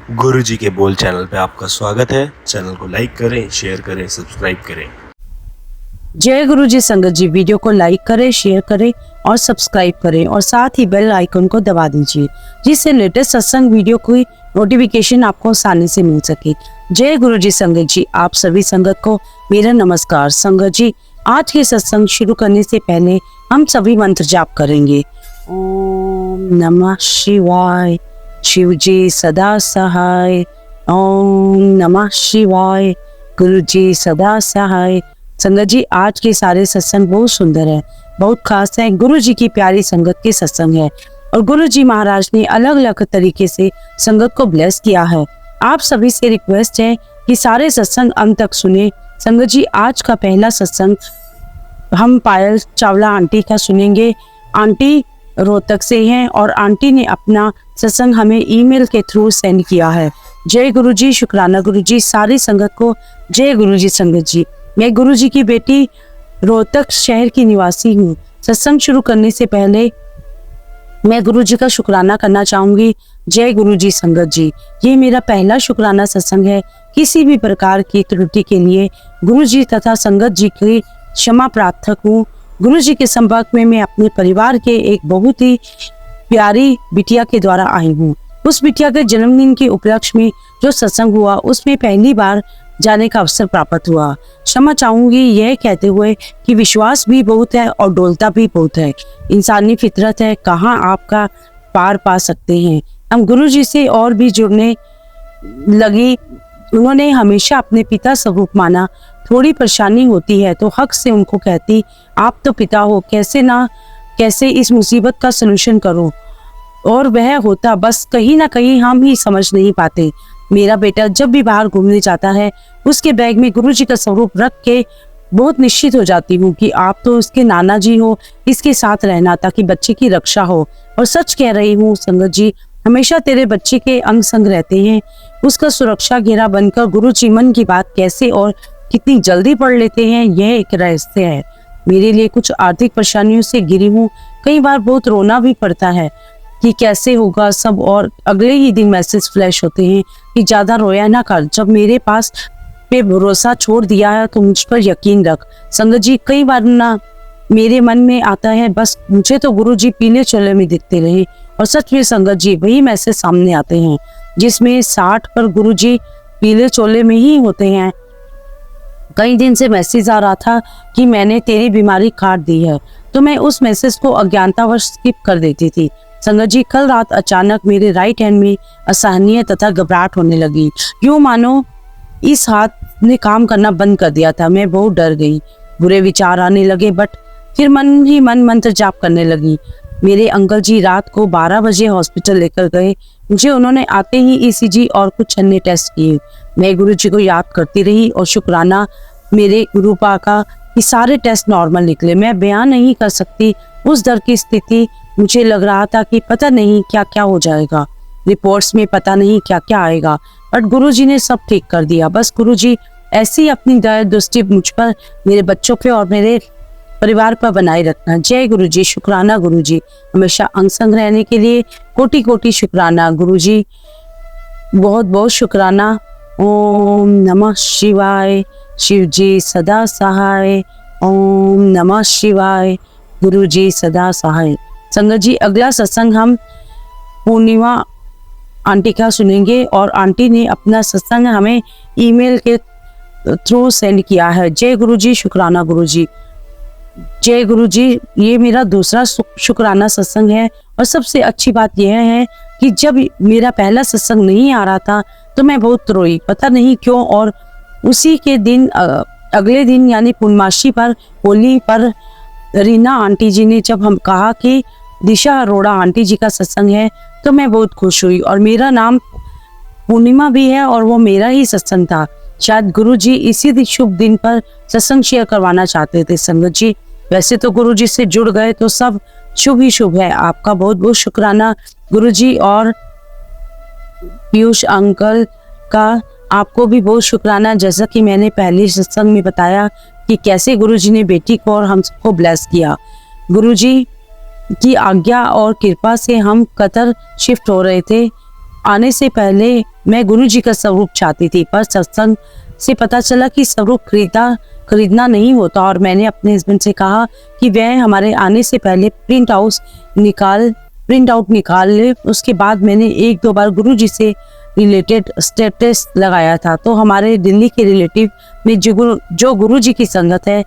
गुरुजी के बोल चैनल पे आपका स्वागत है। चैनल को लाइक करें, शेयर करें, सब्सक्राइब करें। जय गुरु जी संगत जी, वीडियो को लाइक करें, शेयर करें और सब्सक्राइब करें और साथ ही बेल आइकन को दबा दीजिए, जिससे लेटेस्ट सत्संग वीडियो की नोटिफिकेशन आपको आसानी से मिल सके। जय गुरु जी संगत जी, आप सभी संगत को मेरा नमस्कार। संगत जी, आज के सत्संग शुरू करने से पहले हम सभी मंत्र जाप करेंगे। ओम नमः शिवाय, शिव जी सदा सहाय। ओम नमः शिवाय, गुरु जी सदा सहाय। संगत जी, आज के सारे सत्संग बहुत सुंदर है, बहुत खास है। गुरु जी की प्यारी संगत के सत्संग है और गुरु जी महाराज ने अलग अलग तरीके से संगत को ब्लेस किया है। आप सभी से रिक्वेस्ट है कि सारे सत्संग अंत तक सुने। संगत जी, आज का पहला सत्संग हम पायल चावला आंटी का सुनेंगे। आंटी रोहतक से हैं और आंटी ने अपना सत्संग हमें ईमेल के थ्रू सेंड किया है। जय गुरु जी, शुक्राना गुरु जी। सारी संगत को जय गुरु जी संगत जी। मैं गुरु जी की बेटी रोहतक शहर की निवासी हूँ। सत्संग शुरू करने से पहले मैं गुरु जी का शुक्राना करना चाहूंगी। जय गुरु जी संगत जी। ये मेरा पहला शुक्राना सत्संग है। किसी भी प्रकार की त्रुटि के लिए गुरु जी तथा संगत जी की क्षमा प्रार्थक हूँ। गुरु जी के संपर्क में मैं अपने परिवार के एक बहुत ही प्यारी बिटिया के द्वारा आई हूँ। उस बिटिया के जन्मदिन के उपलक्ष्य में जो सत्संग हुआ उसमें पहली बार जाने का अवसर प्राप्त हुआ। क्षमा चाहूंगी यह कहते हुए कि विश्वास भी बहुत है और डोलता भी बहुत है। इंसानी फितरत है, कहाँ आपका पार पा सकते हैं। हम गुरु जी से और भी जुड़ने लगी। उन्होंने हमेशा अपने पिता स्वरूप माना। थोड़ी परेशानी होती है तो हक से उनको कहती, आप तो पिता हो, कैसे इस मुसीबत का सलूशन करो। और वह होता, बस कहीं ना कहीं हम ही समझ नहीं पाते। मेरा बेटा जब भी बाहर घूमने जाता है उसके बैग में गुरु जी का स्वरूप रख के बहुत निश्चित हो जाती हूँ कि आप तो इसके नाना जी हो, इसके साथ रहना ताकि बच्चे की रक्षा हो। और सच कह रही हूँ संगत जी, हमेशा तेरे बच्चे के अंग संग रहते हैं। उसका सुरक्षा घेरा बनकर गुरु जी मन की बात कैसे और कितनी जल्दी पढ़ लेते हैं, यह एक रहस्य है। मेरे लिए कुछ आर्थिक परेशानियों से घिरी हूँ। कई बार बहुत रोना भी पड़ता है कि कैसे होगा सब, और अगले ही दिन मैसेज फ्लैश होते हैं कि ज्यादा रोया ना कर। जब मेरे पास पे भरोसा छोड़ दिया है तो मुझ पर यकीन रख। संगत जी, कई बार ना मेरे मन में आता है बस मुझे तो गुरु जी पीले चोले में दिखते रहे। और सच में संगत जी, वही मैसेज सामने आते हैं जिसमें 60 पर गुरु जी पीले चोले में ही होते हैं। कई दिन से मैसेज आ रहा था कि मैंने तेरी बीमारी काट दी है, तो मैं उस मैसेज को अज्ञानतावश स्किप कर देती थी। संगत जी, कल रात अचानक मेरे राइट हैंड में असहनीय तथा घबराहट होने लगी। यूं मानो इस हाथ ने काम करना बंद कर दिया था। मैं बहुत डर गई। बुरे विचार आने लगे, बट फिर मन ही मन मंत्र जाप करने लगी। मेरे अंकल जी रात को 12 बजे हॉस्पिटल लेकर गए। मुझे उन्होंने आते ही ईसीजी और कुछ अन्य टेस्ट किए। मैं गुरु जी को याद करती रही और शुक्राना मेरे गुरु पा का कि सारे टेस्ट नॉर्मल निकले। मैं बयान नहीं कर सकती उस डर की स्थिति। मुझे लग रहा था कि पता नहीं क्या क्या हो जाएगा, रिपोर्ट्स में पता नहीं क्या क्या आएगा, बट गुरुजी ने सब ठीक कर दिया। बस गुरुजी ऐसी अपनी दया दृष्टि मुझ पर, मेरे बच्चों पे और मेरे परिवार पर बनाए रखना। जय गुरु जी, शुक्राना गुरु जी। हमेशा अंग संग रहने के लिए कोटि कोटि शुक्राना गुरु जी, बहुत बहुत शुक्राना। ओम नमः शिवाय, शिव जी सदा सहाय। ओम नमः शिवाय, गुरु जी सदा सहाय। संगत जी, अगला सत्संग हम पूर्णिमा आंटी का सुनेंगे और आंटी ने अपना सत्संग हमें ईमेल के थ्रू सेंड किया है। जय गुरु जी, शुक्राना गुरु जी। जय गुरु जी, ये मेरा दूसरा शुक्राना सत्संग है और सबसे अच्छी बात यह है कि जब मेरा पहला सत्संग नहीं आ रहा था तो मैं बहुत रोई, पता नहीं क्यों। और उसी के दिन अगले दिन यानी पूर्णमासी पर, होली पर रीना आंटी जी ने जब हम कहा कि दिशा अरोड़ा आंटी जी का सत्संग है तो मैं बहुत खुश हुई। और मेरा नाम पूर्णिमा भी है और वो मेरा ही सत्संग था। शायद गुरु जी इसी शुभ दिन पर सत्संग शेयर करवाना चाहते थे। संगत जी, वैसे तो गुरु जी से जुड़ गए तो सब शुभ ही शुभ है। आपका बहुत बहुत शुक्राना गुरु जी। और पीयूष अंकल का आपको भी बहुत शुक्राना। जैसा कि मैंने पहले सत्संग में बताया कि कैसे गुरु जी ने बेटी को और हम सबको ब्लेस किया। गुरु जी की आज्ञा और कृपा से हम कतर शिफ्ट हो रहे थे। आने से पहले मैं गुरु जी का स्वरूप चाहती थी, पर सत्संग से पता चला कि स्वरूप खरीदना नहीं होता। और मैंने अपने हस्बैंड से कहा कि वह हमारे आने से पहले प्रिंट आउट निकाल ले। उसके बाद मैंने 1-2 बार गुरु जी से रिलेटेड स्टेटस लगाया था, तो हमारे दिल्ली के रिलेटिव में जो गुरु जी की संगत है,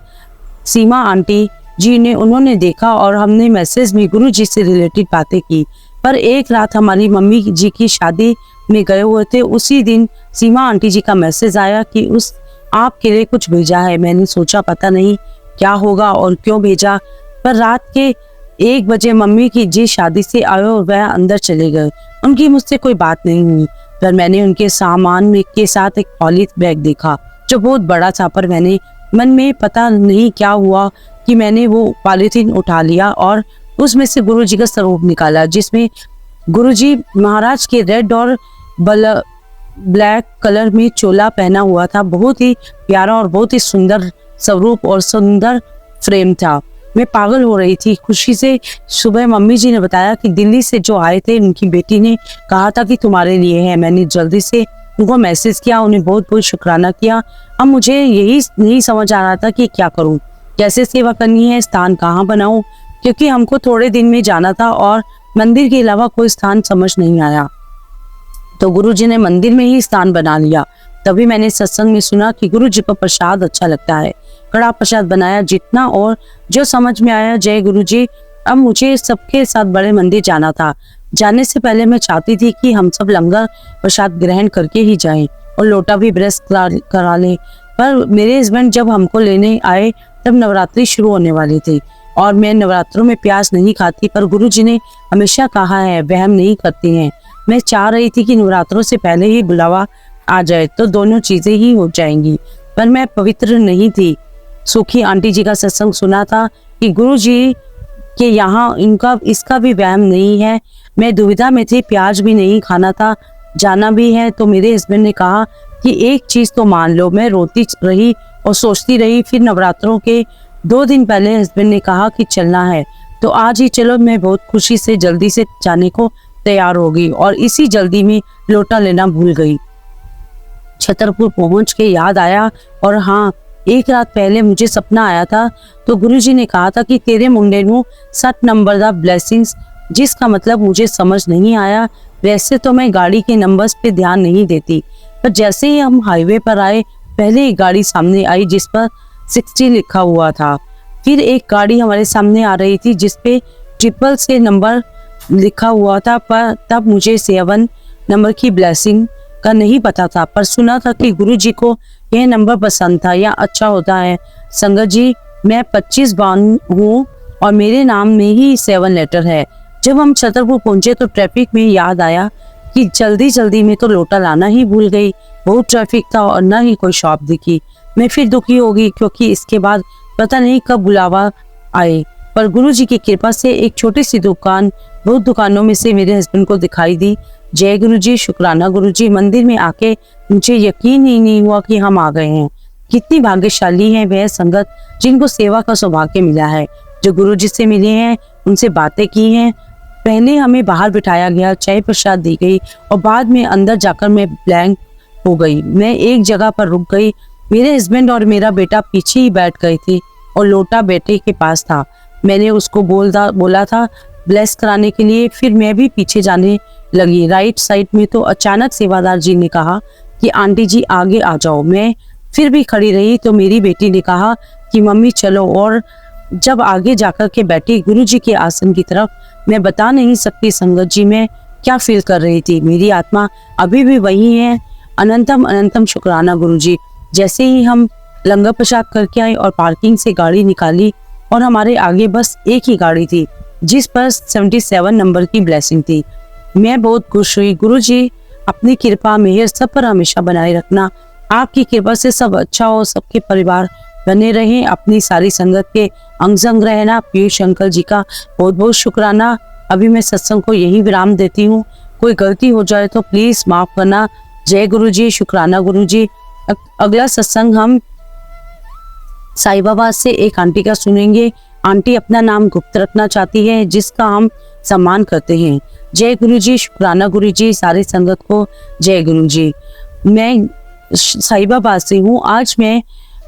सीमा आंटी जी ने, उन्होंने देखा और हमने मैसेज में गुरु जी से रिलेटेड बातें की। पर एक रात हमारी मम्मी जी की शादी में गए हुए थे, उसी दिन सीमा आंटी जी का मैसेज आया कि आपके लिए कुछ भेजा है। मैंने सोचा पता नहीं क्या होगा और क्यों भेजा, पर रात के 1 बजे मम्मी की जी शादी से आए और वह अंदर चले गए। उनकी मुझसे कोई बात नहीं हुई, पर मैंने उनके सामान के साथ एक पॉलिथ बैग देखा जो बहुत बड़ा था, पर मैंने मन में पता नहीं क्या हुआ कि मैंने वो पॉलीथीन उठा लिया और उसमें से गुरु जी का स्वरूप निकाला, जिसमें गुरु जी महाराज के रेड और ब्लैक कलर में चोला पहना हुआ था। बहुत ही प्यारा और बहुत ही सुंदर स्वरूप और सुंदर फ्रेम था। मैं पागल हो रही थी खुशी से। सुबह मम्मी जी ने बताया कि दिल्ली से जो आए थे उनकी बेटी ने कहा था कि तुम्हारे लिए है। मैंने जल्दी से उनको मैसेज किया, उन्हें बहुत बहुत शुक्राना किया। अब मुझे यही नहीं समझ आ रहा था कि क्या करूं, कैसे सेवा करनी है, स्थान कहाँ बनाऊं, क्योंकि हमको थोड़े दिन में जाना था और मंदिर के अलावा कोई स्थान समझ नहीं आया। तो गुरु जी ने मंदिर में ही स्थान बना लिया। तभी मैंने सत्संग में सुना कि गुरु जी का प्रसाद अच्छा लगता है। कड़ा प्रसाद बनाया जितना और जो समझ में आया। जय गुरु जी। अब मुझे सबके साथ बड़े मंदिर जाना था। जाने से पहले मैं चाहती थी कि हम सब लंगर प्रसाद ग्रहण करके ही जाएं और लोटा भी ब्रश करा लें। पर मेरे हस्बैंड जब हमको लेने आए तब नवरात्रि शुरू होने वाली थी और मैं नवरात्रों में प्याज नहीं खाती, पर गुरु जी ने हमेशा कहा है वहम नहीं करती हैं। मैं चाह रही थी कि नवरात्रों से पहले ही बुलावा आ जाए तो दोनों चीजें ही हो जाएंगी, पर मैं पवित्र नहीं थी। सुखी आंटी जी का सत्संग सुना था कि गुरु जी के यहाँ इसका भी वहम नहीं है। मैं दुविधा में थी, प्याज भी नहीं खाना था, जाना भी है। तो मेरे हस्बैंड ने कहा कि एक चीज तो मान लो। मैं रोती रही और सोचती रही। फिर नवरात्रों के 2 दिन पहले हस्बैंड ने कहा कि चलना है, तो आज ही चलो। मैं बहुत खुशी से जल्दी से जाने को तैयार हो गई और इसी जल्दी में लोटा लेना भूल गई। छतरपुर पहुंच के याद आया और हाँ, एक रात पहले मुझे सपना आया था। तो गुरुजी ने कहा था कि तेरे मुंडे नू 60 नंबर दा ब्लेसिंग्स, जिसका मतलब मुझे समझ नहीं आया। वैसे तो मैं गाड़ी के नंबर्स पे ध्यान नहीं देती, पर जैसे ही हम हाईवे पर आए पहले एक गाड़ी सामने आई जिस पर 60 लिखा हुआ था। फिर एक गाड़ी हमारे सामने आ रही थी जिस पे 3 से नंबर लिखा हुआ था, पर तब मुझे 7 नंबर की ब्लेसिंग का नहीं पता था, पर सुना था कि गुरुजी को यह नंबर पसंद था या अच्छा होता है। संगत जी, मैं 25 बान हूँ और मेरे नाम में ही 7 लेटर है। जब हम छतरपुर पहुंचे तो ट्रैफिक में याद आया कि जल्दी में तो लोटा लाना ही भूल गई। बहुत ट्रैफिक था और न ही कोई शॉप दिखी। मैं फिर दुखी हो गई क्योंकि इसके बाद पता नहीं कब बुलावा आए, पर गुरुजी की कृपा से एक छोटी सी दुकान बहुत दुकानों में से मेरे हस्बैंड को दिखाई दी। जय गुरुजी, शुक्राना गुरुजी। मंदिर में आके मुझे यकीन ही नहीं हुआ कि हम आ गए हैं। कितनी भाग्यशाली है वह संगत जिनको सेवा का सौभाग्य मिला है, जो गुरुजी से मिले हैं, उनसे बातें की हैं। पहले हमें बाहर बिठाया गया, चाय प्रसाद दी गई और बाद में अंदर जाकर मैं ब्लैंक हो गई। मैं एक जगह पर रुक गई। मेरे हस्बैंड और मेरा बेटा पीछे ही बैठ गए थे और लोटा बेटे के पास था। मैंने उसको बोला था ब्लेस कराने के लिए। फिर मैं भी पीछे जाने लगी। राइट साइड में तो अचानक सेवादार जी ने कहा कि आंटी जी आगे आ जाओ। मैं फिर भी खड़ी रही तो मेरी बेटी ने कहा कि मम्मी चलो, और जब आगे जाकर के बैठी गुरुजी के आसन की तरफ, मैं बता नहीं सकती संगत जी मैं क्या फील कर रही थी। मेरी आत्मा अभी भी वही है। अनंतम अनंतम शुक्राना गुरुजी। जैसे ही हम लंगर प्रसाद करके आए और पार्किंग से गाड़ी निकाली और हमारे आगे बस एक ही गाड़ी थी जिस पर 77 नंबर की ब्लेसिंग थी। मैं बहुत खुश हुई। गुरुजी, अपनी कृपा मेहर सब पर हमेशा बनाए रखना। आपकी कृपा से सब अच्छा हो, सबके परिवार बने रहें। अपनी सारी संगत के अंग संग रहना। पीयूष अंकल जी का बहुत बहुत शुक्राना। अभी मैं सत्संग को यही विराम देती हूँ। कोई गलती हो जाए तो प्लीज माफ करना। जय गुरुजी, शुक्राना गुरुजी। अगला सत्संग हम साईं बाबा से एक आंटी का सुनेंगे। आंटी अपना नाम गुप्त रखना चाहती है जिसका हम सम्मान करते हैं। जय गुरु जी, शुक्राना गुरु जी, सारी संगत को जय गुरु जी। मैं साहिबा से हूँ। आज मैं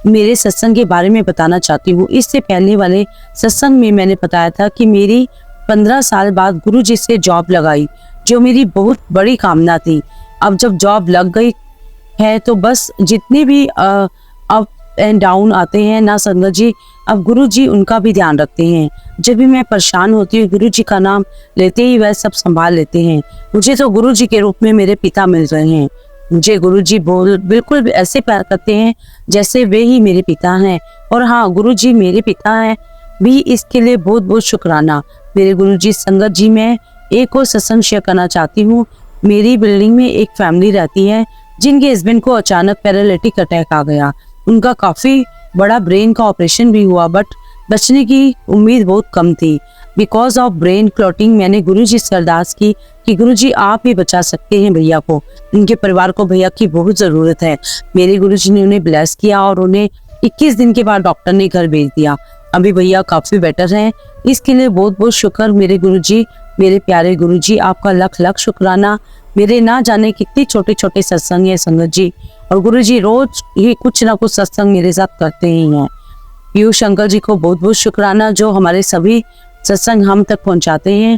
मेरे सत्संग के बारे में बताना चाहती हूँ। इससे पहले वाले सत्संग में मैंने बताया था कि मेरी 15 साल बाद गुरु जी से जॉब लगाई, जो मेरी बहुत बड़ी कामना थी। अब जब जॉब लग गई है तो बस जितने भी अप एंड डाउन आते हैं ना संगत जी, अब गुरु जी उनका भी ध्यान रखते हैं। जब भी मैं परेशान होती हूँ, गुरु जी का नाम लेते ही वह सब संभाल लेते हैं। मुझे तो गुरु जी के रूप में मेरे पिता मिल रहे हैं। मुझे गुरु जी बिल्कुल ऐसे प्यार करते हैं जैसे वे ही मेरे पिता हैं। और हाँ, गुरु जी मेरे पिता हैं भी, इसके लिए बहुत बहुत शुक्राना मेरे गुरु जी। संगत जी, मैं एक और सत्संग शेयर करना चाहती हूँ। मेरी बिल्डिंग में एक फैमिली रहती है जिनके हस्बैंड को अचानक पैरालिटिक अटैक आ गया। उनका काफी बड़ा ब्रेन का ऑपरेशन भी हुआ, बट बचने की उम्मीद बहुत कम थी। बिकॉज ऑफ ब्रेन क्लॉटिंग मैंने गुरुजी से अरदास की कि गुरुजी आप ही बचा सकते हैं भैया को, उनके परिवार को भैया की बहुत जरूरत है। मेरे गुरुजी ने उन्हें ब्लेस किया और उन्हें 21 दिन के बाद डॉक्टर ने घर भेज दिया। अभी भैया काफी बेटर हैं। इसके लिए बहुत बहुत शुक्र मेरे गुरुजी, मेरे प्यारे गुरुजी, आपका लख लख शुक्राना। मेरे ना जाने कितने छोटे छोटे सत्संग है संगत जी, और गुरुजी रोज ही कुछ ना कुछ सत्संग मेरे साथ करते ही हैं। पीयूष शंकर जी को बहुत बहुत शुक्राना, जो हमारे सभी सत्संग हम तक पहुंचाते हैं।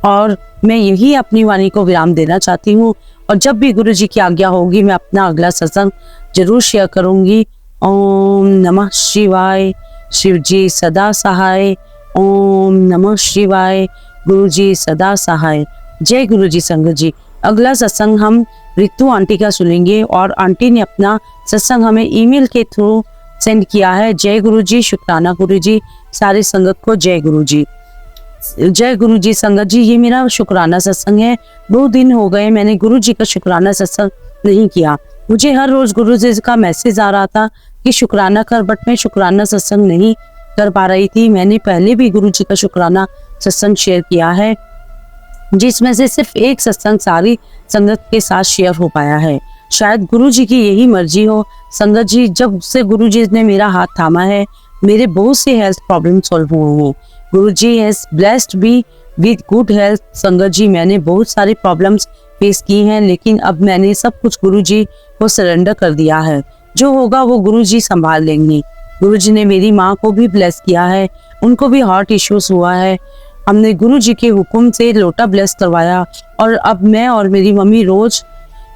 और मैं यही अपनी वाणी को विराम देना चाहती हूँ, और जब भी गुरु जी की आज्ञा होगी मैं अपना अगला सत्संग जरूर शेयर करूंगी। ओम नमः शिवाय। शिव जी सदा सहाय। ओम नमः शिवाय। गुरु जी सदा सहाय। जय गुरु जी। संगत जी, अगला सत्संग हम रितु आंटी का सुनेंगे, और आंटी ने अपना सत्संग हमें ईमेल के थ्रू सेंड किया है। जय गुरु जी, शुक्राना गुरु जी, सारे संगत को जय गुरु जी। जय गुरु जी। संगत जी, ये मेरा शुक्राना सत्संग है। 2 दिन हो गए मैंने गुरु जी का शुक्राना सत्संग नहीं किया। मुझे हर रोज गुरु जी का मैसेज आ रहा था कि शुक्राना कर, बट मैं शुक्राना सत्संग नहीं कर पा रही थी। मैंने पहले भी गुरु जी का शुक्राना सत्संग शेयर किया है, जिसमें से सिर्फ एक सत्संग सारी संगत के साथ शेयर हो पाया है। शायद गुरु जी की यही मर्जी हो। संगत जी, जब से गुरु जी ने मेरा हाथ थामा है, मेरे बहुत से हेल्थ प्रॉब्लम सॉल्व हुए हैं। Guru ji has blessed me with good health. संगत जी, मैंने बहुत सारी प्रॉब्लम्स फेस की हैं, लेकिन अब मैंने सब कुछ गुरु जी को सरेंडर कर दिया है। जो होगा वो गुरु जी संभाल लेंगे। गुरु जी ने मेरी माँ को भी ब्लेस किया है, उनको भी हार्ट इश्यूज हुआ है। हमने गुरु जी के हुक्म से लोटा ब्लेस करवाया, और अब मैं और मेरी मम्मी रोज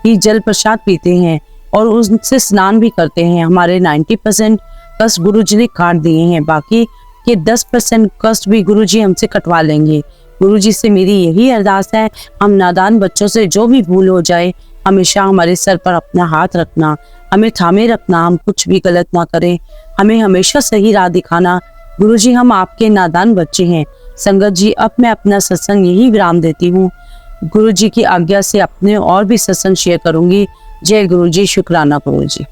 ही जल प्रसाद पीते हैं और उससे स्नान भी करते हैं। हमारे 90% कष्ट गुरु जी ने काट दिए हैं, बाकी के 10% कष्ट भी गुरु जी हमसे कटवा लेंगे। गुरु जी से मेरी यही अरदास है, हम नादान बच्चों से जो भी भूल हो जाए, हमेशा हमारे सर पर अपना हाथ रखना, हमें थामे रखना, हम कुछ भी गलत ना करें, हमें हमेशा सही राह दिखाना। गुरु जी, हम आपके नादान बच्चे हैं। संगत जी, अब मैं अपना सत्संग यही विराम देती हूँ। गुरु जी की आज्ञा से अपने और भी सत्संग शेयर करूंगी। जय गुरु जी, शुक्राना गुरु जी।